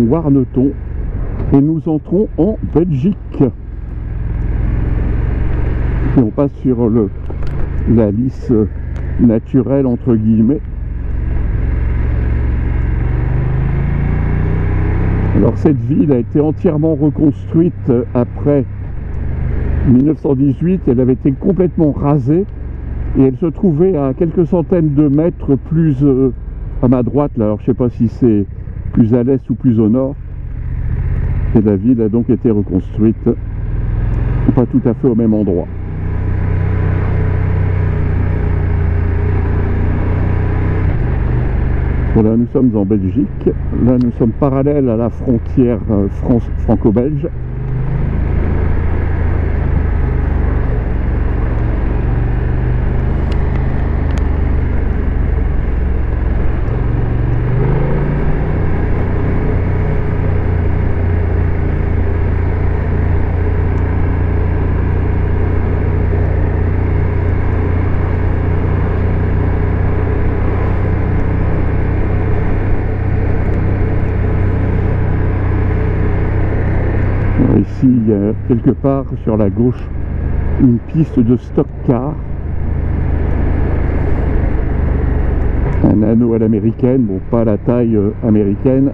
Warneton et nous entrons en Belgique. Et on passe sur la lisse naturelle entre guillemets. Alors cette ville a été entièrement reconstruite après 1918, elle avait été complètement rasée et elle se trouvait à quelques centaines de mètres plus à ma droite là, alors je sais pas si c'est plus à l'est ou plus au nord, et la ville a donc été reconstruite pas tout à fait au même endroit. Voilà, nous sommes en Belgique. Là, nous sommes parallèles à la frontière franco-belge. Ici, il y a quelque part sur la gauche une piste de stock-car. Un anneau à l'américaine, bon pas à la taille américaine.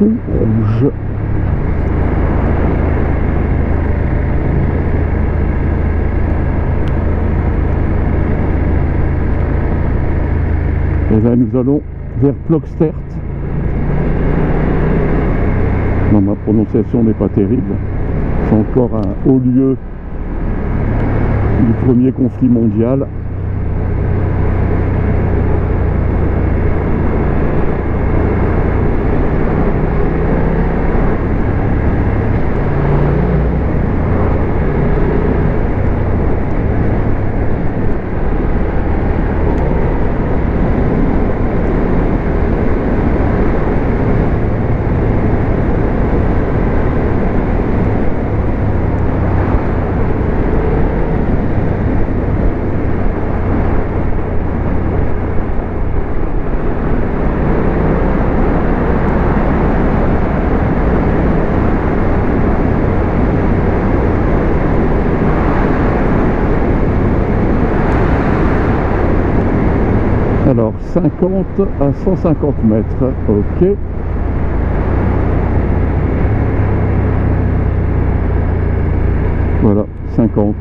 Rouge. Et là nous allons vers Ploegstert. Non, ma prononciation n'est pas terrible. C'est encore un haut lieu du premier conflit mondial. Alors 50 à 150 mètres, ok. Voilà, 50.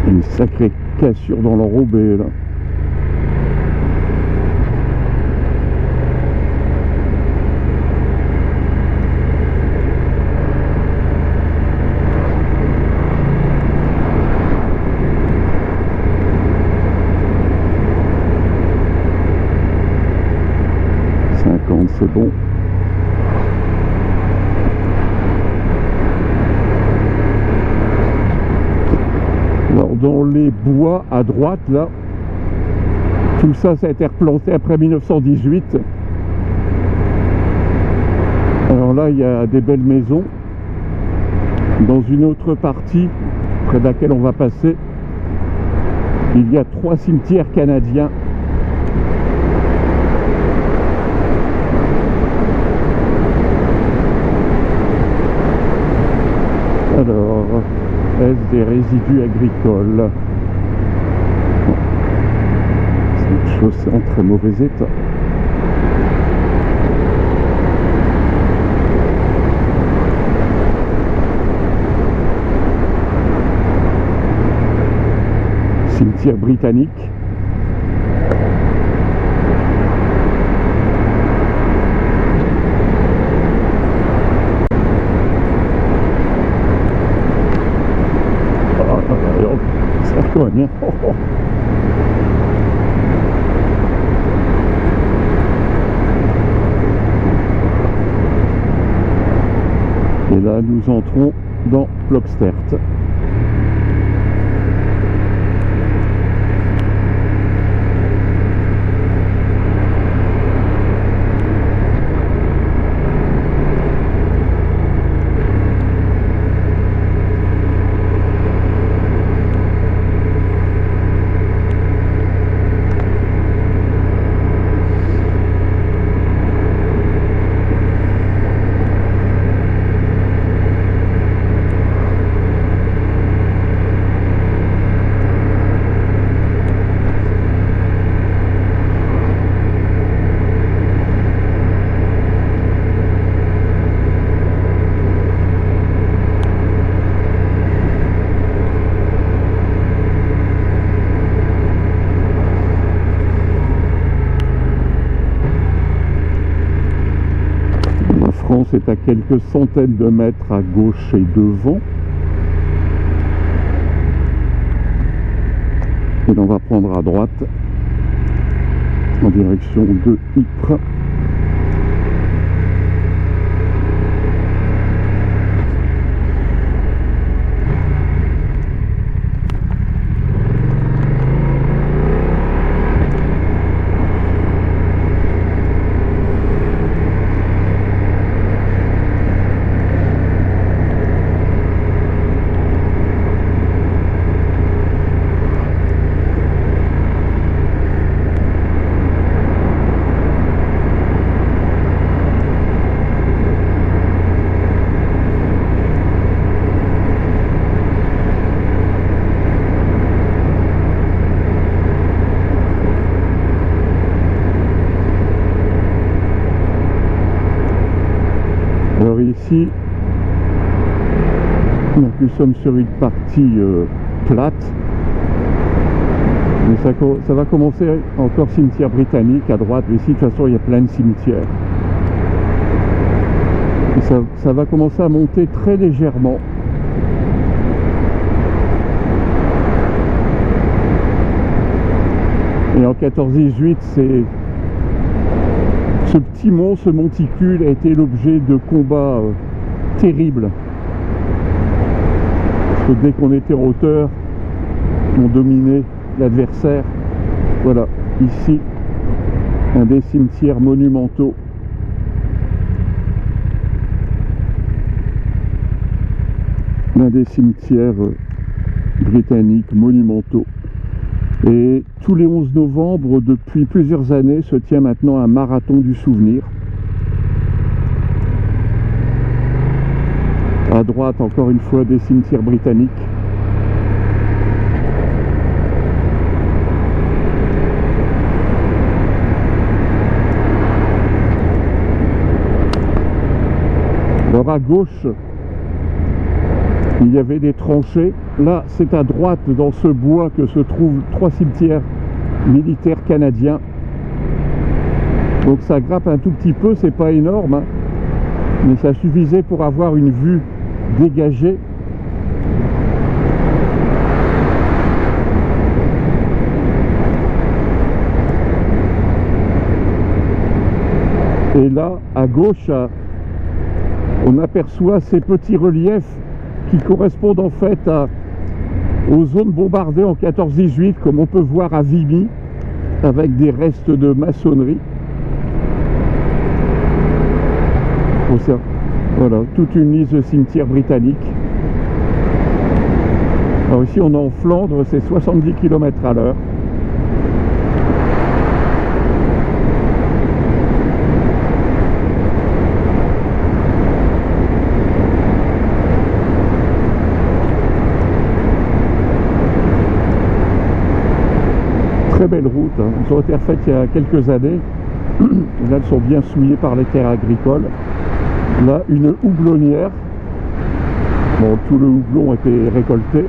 Une sacrée cassure dans l'enrobé là. C'est bon. Alors dans les bois à droite là, tout ça, ça a été replanté après 1918. Alors là, il y a des belles maisons. Dans une autre partie, près de laquelle on va passer, il y a 3 cimetières canadiens. Alors, est-ce des résidus agricoles? Cette chose est en très mauvais état. Cimetière britannique. Ça cogne, hein. Et là, nous entrons dans Plopstert. C'est à quelques centaines de mètres à gauche et devant. Et on va prendre à droite en direction de Ypres. Alors ici, donc nous sommes sur une partie plate, mais ça va commencer encore cimetière britannique à droite, mais ici de toute façon il y a plein de cimetières. Et ça va commencer à monter très légèrement. Et en 14-18, ce petit mont, ce monticule a été l'objet de combats terribles. Parce que dès qu'on était en hauteur, on dominait l'adversaire. Voilà, ici, un des cimetières monumentaux. Un des cimetières britanniques monumentaux. Et tous les 11 novembre, depuis plusieurs années, se tient maintenant un marathon du souvenir. À droite, encore une fois, des cimetières britanniques. Alors à gauche, il y avait des tranchées. Là, c'est à droite, dans ce bois, que se trouvent 3 cimetières militaires canadiens. Donc ça grappe un tout petit peu, c'est pas énorme, hein, mais ça suffisait pour avoir une vue dégagée. Et là, à gauche, on aperçoit ces petits reliefs qui correspondent en fait aux zones bombardées en 14-18, comme on peut voir à Vimy, avec des restes de maçonnerie. Voilà, toute une liste de cimetières britanniques. Alors ici on est en Flandre, c'est 70 km/h. Très belle route, hein. Elles ont été refaites il y a quelques années. Là, elles sont bien souillées par les terres agricoles. Là, une houblonnière. Bon, tout le houblon a été récolté.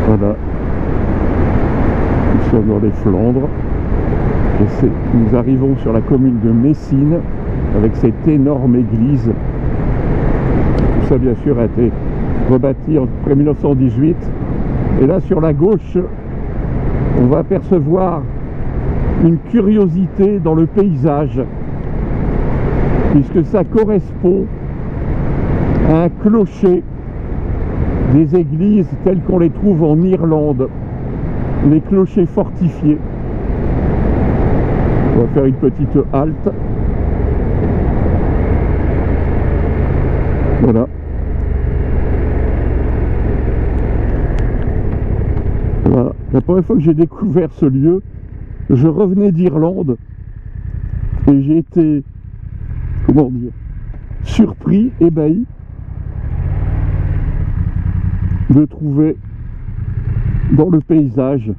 Voilà. Nous sommes dans les Flandres. Et nous arrivons sur la commune de Messines avec cette énorme église. Tout ça bien sûr a été rebâti après 1918. Et là sur la gauche, on va apercevoir une curiosité dans le paysage, puisque ça correspond à un clocher des églises telles qu'on les trouve en Irlande, les clochers fortifiés. On va faire une petite halte. Voilà. Voilà. La première fois que j'ai découvert ce lieu, je revenais d'Irlande et j'ai été, comment dire, surpris, ébahi de trouver dans le paysage